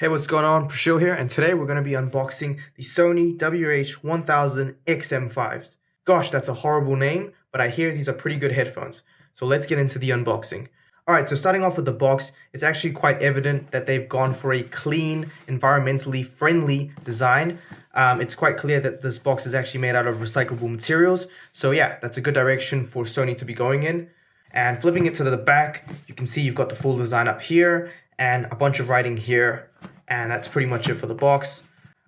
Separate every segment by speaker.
Speaker 1: Hey, what's going on? Prashil here, and today we're going to be unboxing the Sony WH-1000 XM5s. Gosh, that's a horrible name, but I hear these are pretty good headphones. So let's get into the unboxing. Alright, so starting off with the box, it's actually quite evident that they've gone for a clean, environmentally friendly design. It's quite clear that this box is actually made out of recyclable materials. So yeah, that's a good direction for Sony to be going in. And flipping it to the back, you can see you've got the full design up here and a bunch of writing here. And that's pretty much it for the box.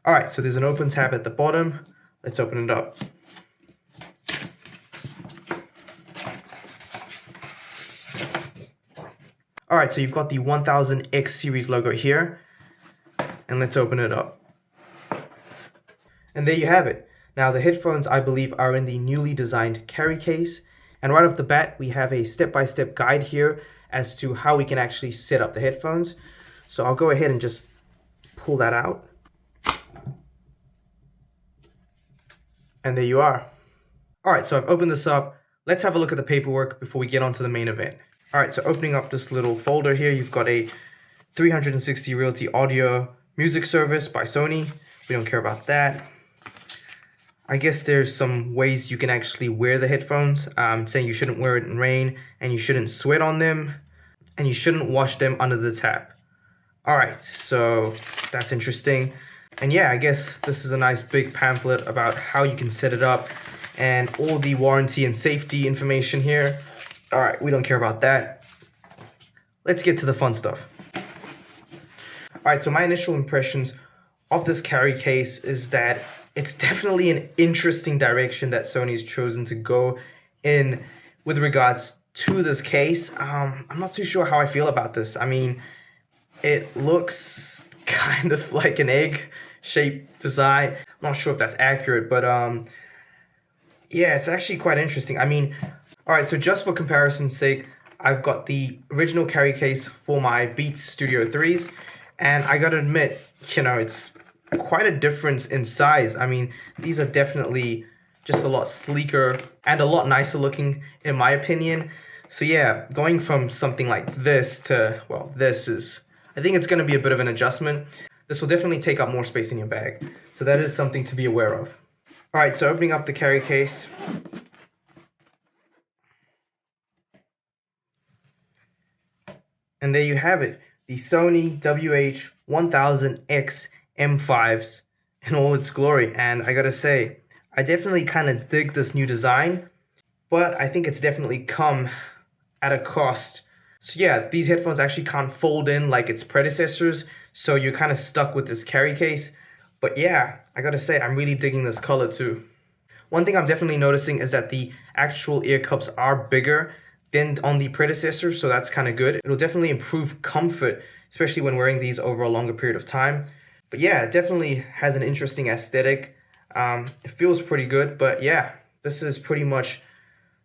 Speaker 1: Alright, so there's an open tab at the bottom. Let's open it up. Alright, so you've got the 1000X series logo here. And let's open it up. And there you have it. Now the headphones, I believe, are in the newly designed carry case. And right off the bat, we have a step-by-step guide here as to how we can actually set up the headphones. So I'll go ahead and just pull that out. And there you are. Alright, so I've opened this up. Let's have a look at the paperwork before we get on to the main event. Alright, so opening up this little folder here, you've got a 360 Realty Audio music service by Sony. We don't care about that. I guess there's some ways you can actually wear the headphones, saying you shouldn't wear it in rain, and you shouldn't sweat on them, and you shouldn't wash them under the tap. Alright, so that's interesting. And yeah, I guess this is a nice big pamphlet about how you can set it up and all the warranty and safety information here. Alright, we don't care about that. Let's get to the fun stuff. Alright, so my initial impressions of this carry case is that it's definitely an interesting direction that Sony's chosen to go in with regards to this case. I'm not too sure how I feel about this. I mean, it looks kind of like an egg-shaped design. I'm not sure if that's accurate, but yeah, it's actually quite interesting. I mean, alright, so just for comparison's sake, I've got the original carry case for my Beats Studio 3s, and I gotta admit, you know, it's quite a difference in size. I mean, these are definitely just a lot sleeker and a lot nicer looking, in my opinion. So yeah, going from something like this to, well, this is, I think it's going to be a bit of an adjustment. This will definitely take up more space in your bag. So that is something to be aware of. Alright, so opening up the carry case. And there you have it. The Sony WH-1000X M5s in all its glory. And I gotta say, I definitely kind of dig this new design, but I think it's definitely come at a cost. So yeah, these headphones actually can't fold in like its predecessors, so you're kind of stuck with this carry case. But yeah, I gotta say, I'm really digging this color too. One thing I'm definitely noticing is that the actual ear cups are bigger than on the predecessor, so that's kind of good. It'll definitely improve comfort, especially when wearing these over a longer period of time. But yeah, it definitely has an interesting aesthetic. It feels pretty good, but yeah, this is pretty much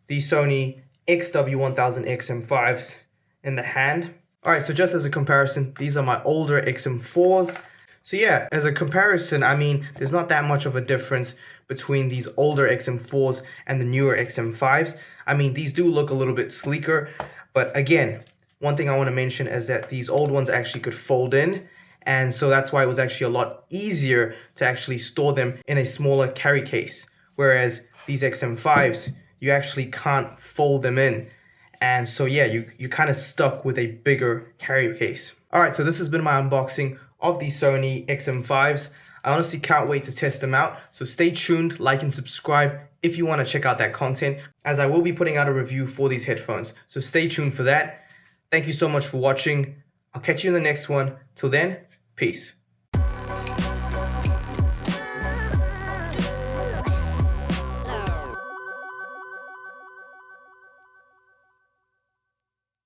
Speaker 1: the Sony XW1000 XM5s in the hand. Alright, so just as a comparison, these are my older XM4s. So yeah, as a comparison, I mean, there's not that much of a difference between these older XM4s and the newer XM5s. I mean, these do look a little bit sleeker, but again, one thing I want to mention is that these old ones actually could fold in. And so that's why it was actually a lot easier to actually store them in a smaller carry case. Whereas these XM5s, you actually can't fold them in. And so yeah, you're kind of stuck with a bigger carry case. Alright, so this has been my unboxing of the Sony XM5s. I honestly can't wait to test them out. So stay tuned, like and subscribe if you want to check out that content, as I will be putting out a review for these headphones. So stay tuned for that. Thank you so much for watching. I'll catch you in the next one. Till then, peace.